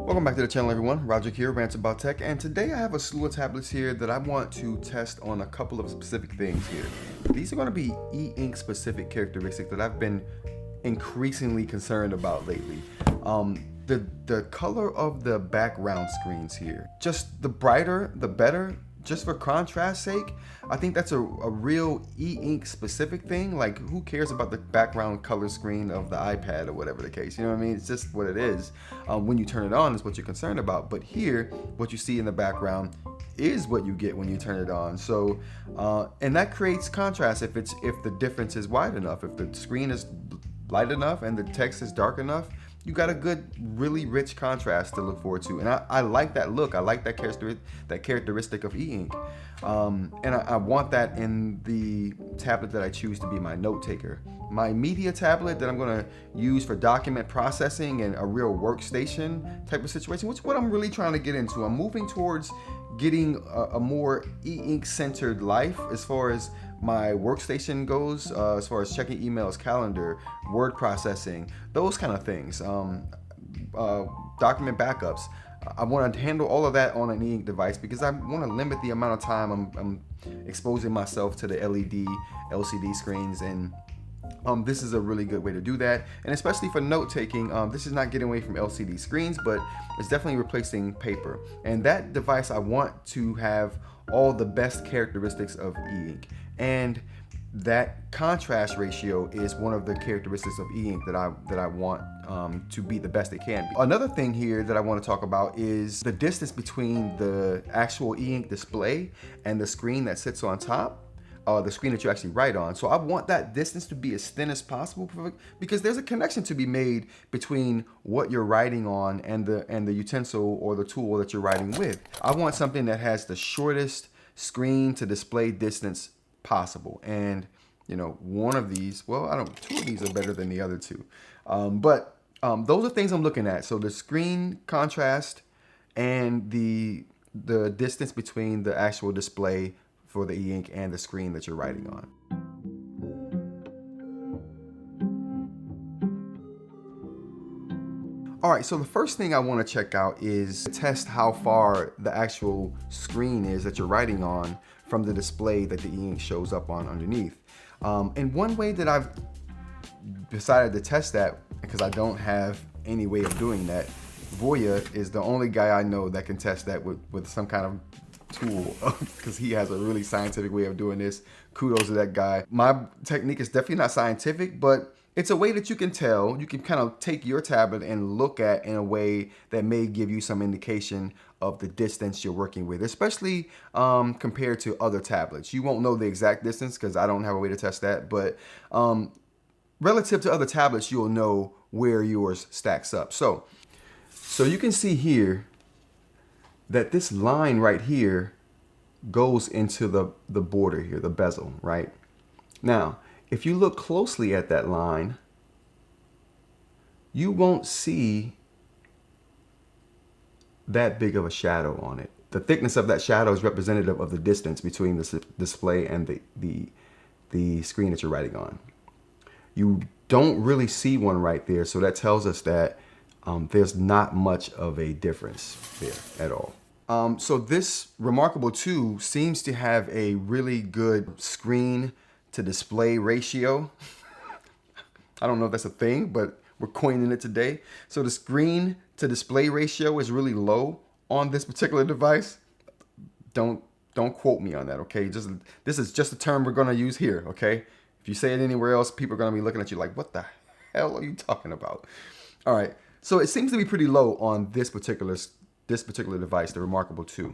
Welcome back to the channel, everyone. Roger here, Rants About Tech, and today I have a slew of tablets here that I want to test on a couple of specific things here. These are going to be e-ink specific characteristics that I've been increasingly concerned about lately. The color of the background screens here, just the brighter, the better. Just for contrast sake, I think that's a real e-ink specific thing. Like, who cares about the background color screen of the iPad or whatever the case? You know what I mean? It's just what it is. When you turn it on is what you're concerned about. But here, what you see in the background is what you get when you turn it on. So, and that creates contrast if the difference is wide enough. If the screen is light enough and the text is dark enough, you got a good, really rich contrast to look forward to. And I like that look. I like that characteristic of e-ink. And I want that in the tablet that I choose to be my note taker. My media tablet that I'm gonna use for document processing and a real workstation type of situation, which is what I'm really trying to get into. I'm moving towards getting a more e-ink centered life as far as my workstation goes, as far as checking emails, calendar, word processing, those kind of things, document backups. I want to handle all of that on an e-ink device because I want to limit the amount of time I'm exposing myself to the LED, LCD screens, and this is a really good way to do that. And especially for note taking, this is not getting away from LCD screens, but it's definitely replacing paper. And that device, I want to have all the best characteristics of e-ink. And that contrast ratio is one of the characteristics of e-ink that I want to be the best it can be. Another thing here that I want to talk about is the distance between the actual e-ink display and the screen that sits on top. The screen that you actually write on. So I want that distance to be as thin as possible because there's a connection to be made between what you're writing on and the utensil or the tool that you're writing with. I want something that has the shortest screen to display distance possible. And you know, one of these, well, two of these are better than the other two. But those are things I'm looking at. So the screen contrast and the distance between the actual display for the e-ink and the screen that you're writing on. All right, so the first thing I want to check out is test how far the actual screen is that you're writing on from the display that the e-ink shows up on underneath. And one way that I've decided to test that, because I don't have any way of doing that, Voya is the only guy I know that can test that with some kind of tool, because he has a really scientific way of doing this. Kudos to that guy. My technique is definitely not scientific, but it's a way that you can tell. You can kind of take your tablet and look at in a way that may give you some indication of the distance you're working with, especially compared to other tablets. You won't know the exact distance because I don't have a way to test that, but relative to other tablets, you'll know where yours stacks up. So you can see here that this line right here goes into the border here, the bezel, right? Now, if you look closely at that line, you won't see that big of a shadow on it. The thickness of that shadow is representative of the distance between the display and the screen that you're writing on. You don't really see one right there, so that tells us that there's not much of a difference there at all. So this Remarkable 2 seems to have a really good screen to display ratio. I don't know if that's a thing, but we're coining it today. So the screen to display ratio is really low on this particular device. Don't quote me on that, okay? This is just a term we're gonna use here, okay? If you say it anywhere else, people are gonna be looking at you like, what the hell are you talking about? All right, so it seems to be pretty low on this particular device, the Remarkable 2.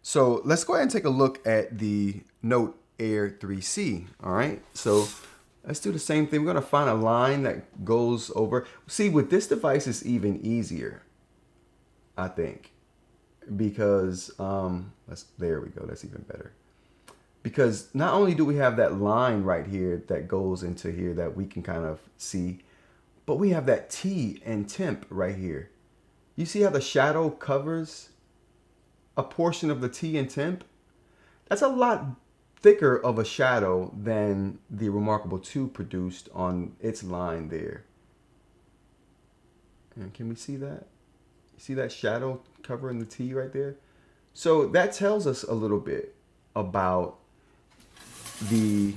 So let's go ahead and take a look at the Note Air 3C. All right, so let's do the same thing. We're gonna find a line that goes over. See, with this device, it's even easier, I think, because there we go. That's even better. Because not only do we have that line right here that goes into here that we can kind of see, but we have that T and temp right here. You see how the shadow covers a portion of the T and temp? That's a lot thicker of a shadow than the Remarkable 2 produced on its line there. And can we see that? See that shadow covering the T right there? So that tells us a little bit about the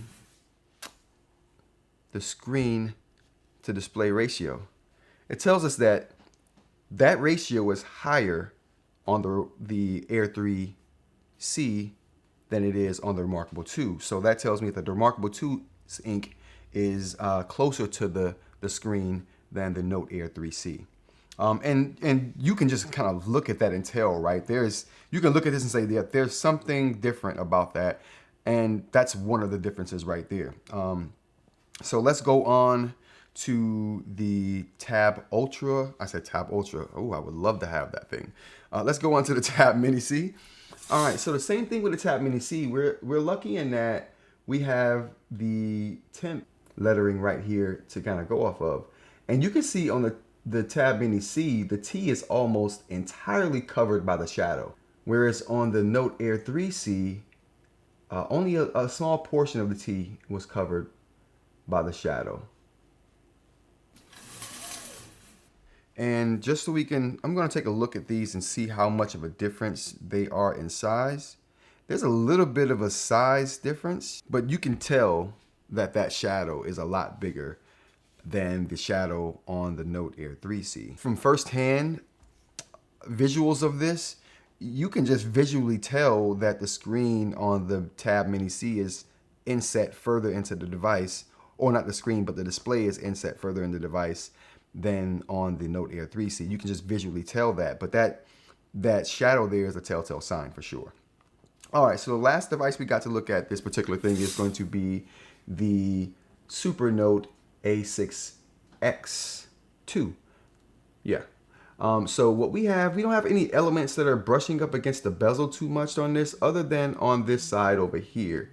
screen to display ratio. It tells us that that ratio is higher on the Air 3C than it is on the Remarkable 2. So that tells me that the Remarkable 2's ink is closer to the screen than the Note Air 3C. And you can just kind of look at that and tell, right? You can look at this and say, yeah, there's something different about that. And that's one of the differences right there. So let's go on to the Tab Ultra. I said Tab Ultra. Oh, I would love to have that thing. Let's go on to the Tab Mini C. All right, so the same thing with the Tab Mini C. We're lucky in that we have the temp lettering right here to kind of go off of. And you can see on the Tab Mini C, the T is almost entirely covered by the shadow. Whereas on the Note Air 3C, only a small portion of the T was covered by the shadow. And just so I'm going to take a look at these and see how much of a difference they are in size. There's a little bit of a size difference, but you can tell that that shadow is a lot bigger than the shadow on the Note Air 3C. From firsthand visuals of this, you can just visually tell that the screen on the Tab Mini C is inset further into the device, or not the screen, but the display is inset further in the device than on the Note Air 3C. You can just visually tell that, but that shadow there is a telltale sign for sure. All right, so the last device we got to look at this particular thing is going to be the Supernote A6X2. Yeah. So what we don't have any elements that are brushing up against the bezel too much on this, other than on this side over here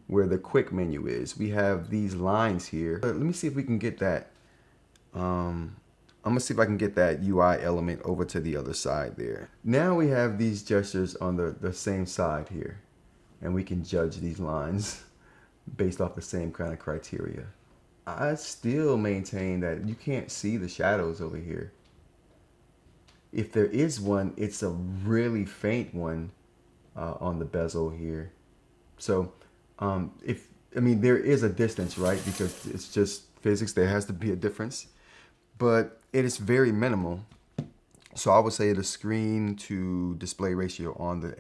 where the quick menu is. We have these lines here. Let me see if we can get that. I'm gonna see if I can get that UI element over to the other side there. Now we have these gestures on the same side here, and we can judge these lines based off the same kind of criteria. I still maintain that you can't see the shadows over here. If there is one, it's a really faint one on the bezel here. So there is a distance, right? Because it's just physics, there has to be a difference, but it is very minimal. So I would say the screen to display ratio on the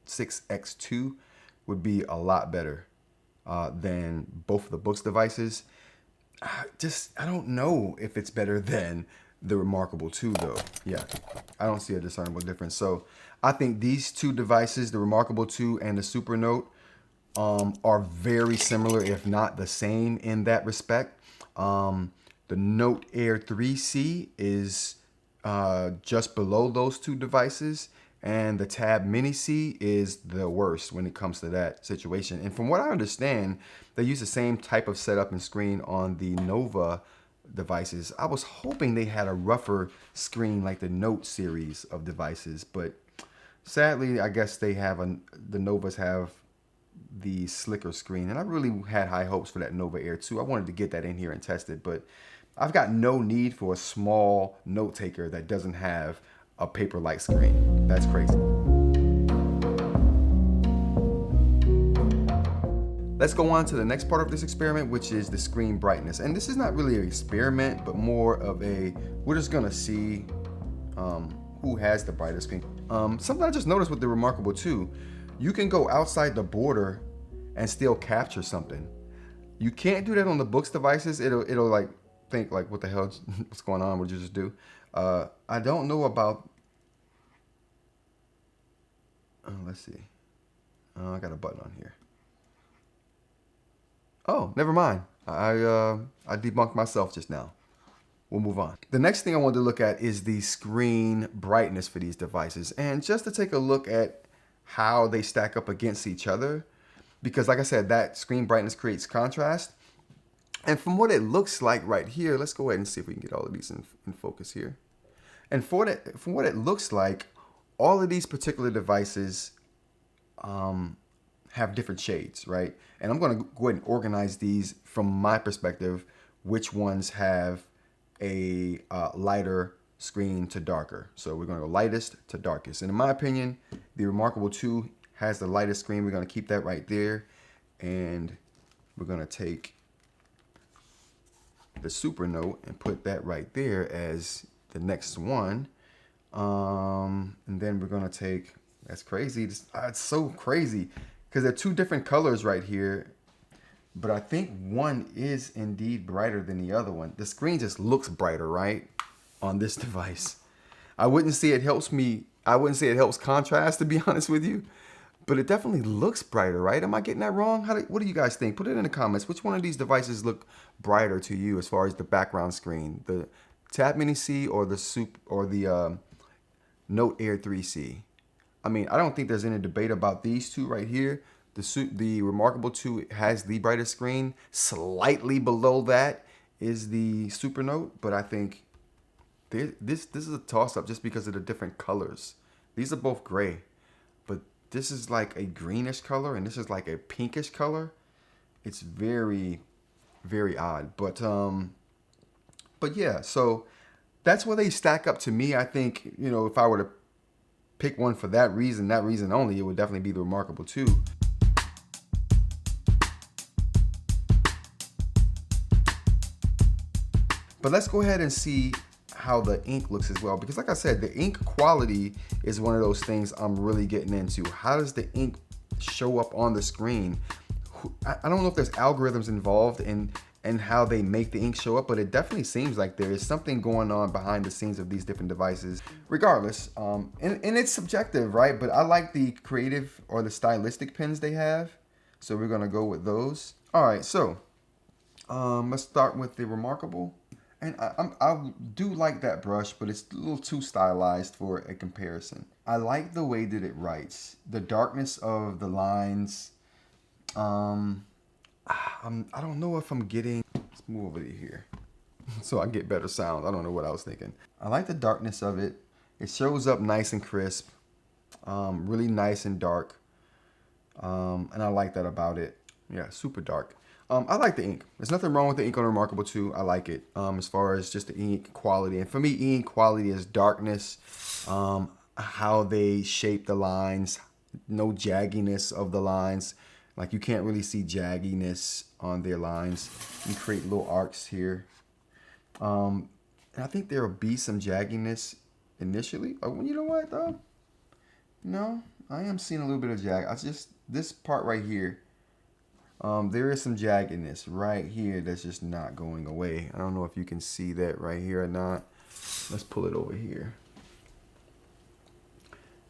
A6X2 would be a lot better than both of the Boox devices. I don't know if it's better than the Remarkable 2 though. Yeah, I don't see a discernible difference. So I think these two devices, the Remarkable 2 and the Supernote, are very similar, if not the same in that respect. The Note Air 3C is just below those two devices, and the Tab Mini C is the worst when it comes to that situation. And from what I understand, they use the same type of setup and screen on the Nova devices. I was hoping they had a rougher screen like the Note series of devices, but sadly, I guess the Novas have the slicker screen, and I really had high hopes for that Nova Air 2. I wanted to get that in here and test it, but I've got no need for a small note taker that doesn't have a paper-like screen. That's crazy. Let's go on to the next part of this experiment, which is the screen brightness. And this is not really an experiment, but more of we're just gonna see who has the brightest screen. Something I just noticed with the Remarkable 2, you can go outside the border and still capture something. You can't do that on the Boox devices. It'll like think like, what the hell, what's going on? What did you just do? I don't know about. Let's see. I got a button on here. Oh, never mind. I debunked myself just now. We'll move on. The next thing I wanted to look at is the screen brightness for these devices, and just to take a look at how they stack up against each other, because like I said, that screen brightness creates contrast. And from what it looks like right here, let's go ahead and see if we can get all of these in focus here. And from what it looks like, all of these particular devices have different shades, right? And I'm going to go ahead and organize these from my perspective, which ones have a lighter screen to darker. So we're going to go lightest to darkest. And in my opinion, the Remarkable 2 has the lightest screen. We're going to keep that right there. And we're going to take the Supernote and put that right there as the next one. And then we're going to take, that's crazy. It's so crazy because they're two different colors right here. But I think one is indeed brighter than the other one. The screen just looks brighter, right? On this device. I wouldn't say it helps me. I wouldn't say it helps contrast, to be honest with you. But it definitely looks brighter, right? Am I getting that wrong? What do you guys think? Put it in the comments. Which one of these devices look brighter to you as far as the background screen? The Tab Mini C or the Note Air 3C? I mean, I don't think there's any debate about these two right here. The Remarkable 2 has the brightest screen. Slightly below that is the Supernote, but I think this is a toss-up just because of the different colors. These are both gray, but this is like a greenish color, and this is like a pinkish color. It's very, very odd. But yeah, so that's where they stack up to me. I think, you know, if I were to pick one for that reason only, it would definitely be the Remarkable 2. But let's go ahead and see how the ink looks as well, because like I said, the ink quality is one of those things I'm really getting into. How does the ink show up on the screen? I don't know if there's algorithms involved in how they make the ink show up, but it definitely seems like there is something going on behind the scenes of these different devices. Regardless, and it's subjective, right? But I like the creative or the stylistic pens they have, so we're gonna go with those. All right, so let's start with the Remarkable. And I do like that brush, but it's a little too stylized for a comparison. I like the way that it writes. The darkness of the lines. I don't know if I'm getting... Let's move over to here so I get better sound. I don't know what I was thinking. I like the darkness of it. It shows up nice and crisp. Really nice and dark. And I like that about it. Yeah, super dark. I like the ink. There's nothing wrong with the ink on Remarkable 2. I like it as far as just the ink quality. And for me, ink quality is darkness, how they shape the lines, no jagginess of the lines. Like you can't really see jagginess on their lines. You create little arcs here. And I think there will be some jagginess initially. Oh, you know what though? No, I am seeing a little bit of jag. This part right here. There is some jaggedness right here that's just not going away. I don't know if you can see that right here or not. Let's pull it over here.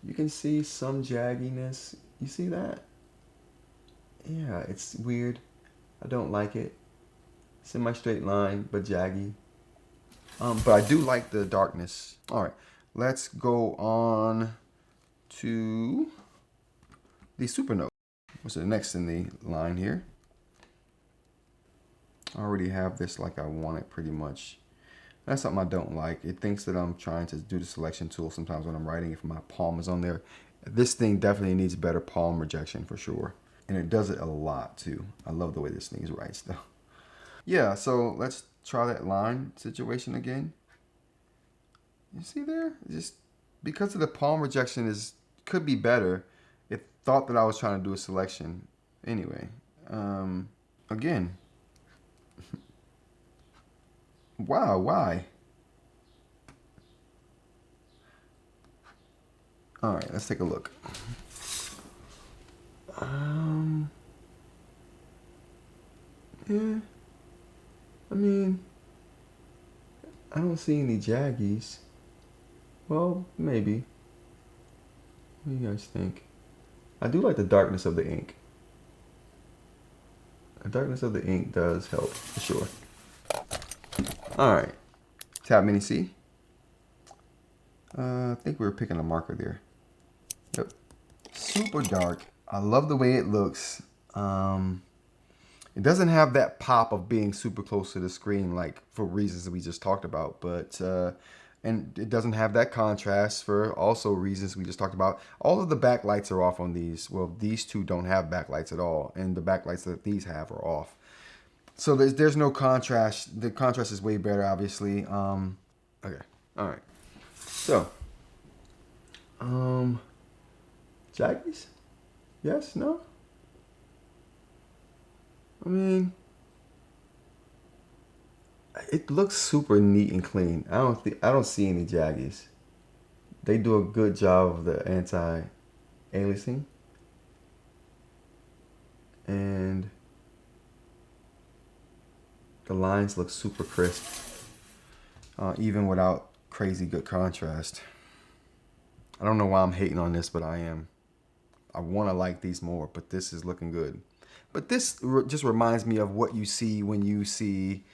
You can see some jagginess. You see that? Yeah, it's weird. I don't like it. Semi-straight line, but jaggy. But I do like the darkness. All right, let's go on to the Supernote. What's the next in the line here? I already have this like I want it pretty much. That's something I don't like. It thinks that I'm trying to do the selection tool sometimes when I'm writing if my palm is on there. This thing definitely needs better palm rejection for sure. And it does it a lot too. I love the way this thing writes though. Yeah, so let's try that line situation again. You see there? Just because of the palm rejection could be better. It thought that I was trying to do a selection. Anyway, again. Wow, why? All right, let's take a look. Yeah, I mean, I don't see any jaggies. Well, maybe. What do you guys think? I do like the darkness of the ink. The darkness of the ink does help, for sure. All right, Tab Mini C. I think we were picking a marker there. Yep, super dark. I love the way it looks. It doesn't have that pop of being super close to the screen, like for reasons that we just talked about, but and it doesn't have that contrast for also reasons we just talked about. All of the backlights are off on these. Well, these two don't have backlights at all, and the backlights that these have are off. So there's no contrast. The contrast is way better, obviously. Okay, all right. So, jaggies? Yes, no? I mean, it looks super neat and clean. I don't see any jaggies. They do a good job of the anti-aliasing. And the lines look super crisp, even without crazy good contrast. I don't know why I'm hating on this, but I am. I want to like these more, but this is looking good. But this just reminds me of what you see when you see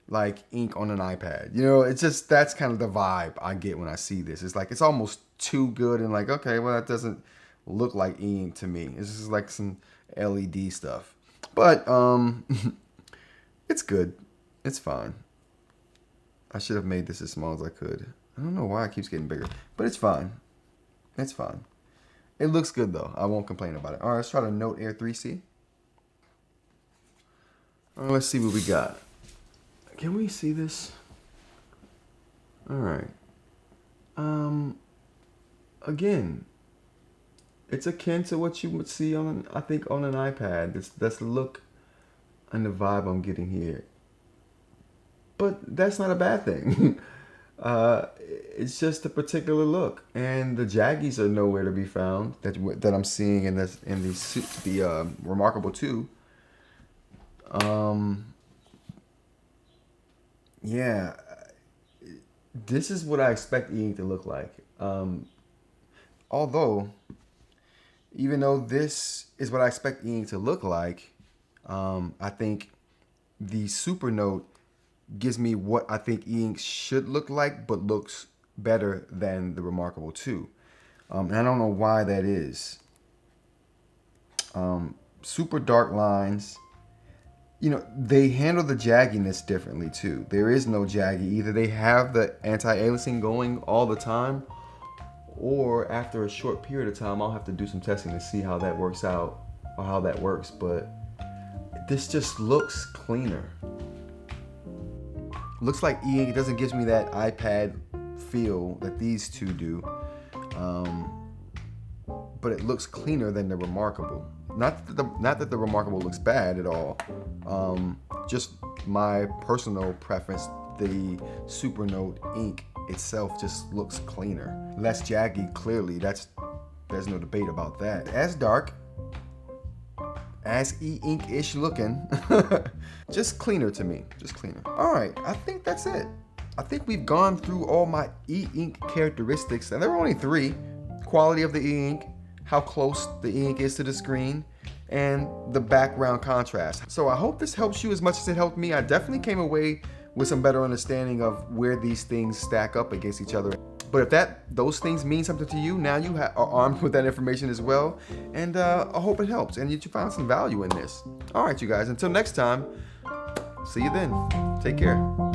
like ink on an iPad. You know, it's just, that's kind of the vibe I get when I see this. It's like, it's almost too good and like, okay, well, that doesn't look like ink to me. It's just like some LED stuff. But it's good. It's fine. I should have made this as small as I could. I don't know why it keeps getting bigger, but it's fine. It's fine. It looks good though. I won't complain about it. All right, let's try the Note Air 3C. All right, let's see what we got. Can we see this? All right. Again, it's akin to what you would see on, I think, on an iPad. That's the look and the vibe I'm getting here. But that's not a bad thing. It's just a particular look, and the jaggies are nowhere to be found that I'm seeing in the Remarkable 2. Yeah, this is what I expect eInk to look like. Although, even though this is what I expect eInk to look like, I think the Supernote gives me what I think eInk should look like, but looks better than the Remarkable 2. And I don't know why that is. Super dark lines. You know, they handle the jagginess differently too. There is no jaggy. Either they have the anti-aliasing going all the time, or after a short period of time, I'll have to do some testing to see how that works out or how that works. But this just looks cleaner. Looks like eInk doesn't give me that iPad feel that these two do, but it looks cleaner than the Remarkable. Not that the Remarkable looks bad at all. Just my personal preference, the Supernote ink itself just looks cleaner, less jaggy. Clearly, there's no debate about that. As dark, as eInk-ish looking, just cleaner to me, just cleaner. All right, I think that's it. I think we've gone through all my eInk characteristics, and there were only 3. Quality of the eInk, how close the ink is to the screen, and the background contrast. So I hope this helps you as much as it helped me. I definitely came away with some better understanding of where these things stack up against each other. But if those things mean something to you, now you are armed with that information as well. And I hope it helps and you found some value in this. All right, you guys, until next time, see you then. Take care.